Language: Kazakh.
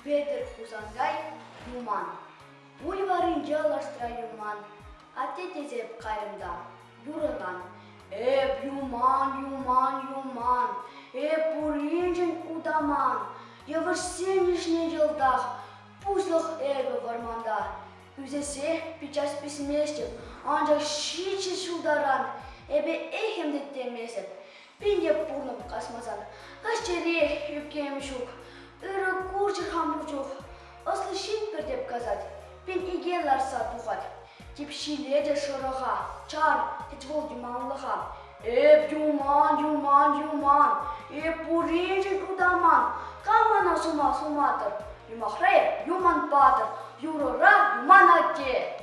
Ветер кузандай юман. Ульварын жалаштыра юман. Атетезеп кайрымда юрыган. Эп юман. Эп уринжен удаман. Евырсенишне жылдах. Пузлых эбе варманда. Үзесе пичас писместеп. Анжак шичи шударан. Эбе эхемдет темесеп. Пинде пурнуп касмасан. Кашчере юкем шук. Ыры курчы хамбучук. Аслы шитпер деп казать. Пин игелар сатухат. Тип шиледе шырыға. Чар, тетвол юманлыға. Эп юман. Эп уренжен удаман. Камана суматыр. Юмахрая юман батыр. Юрыра юман атте.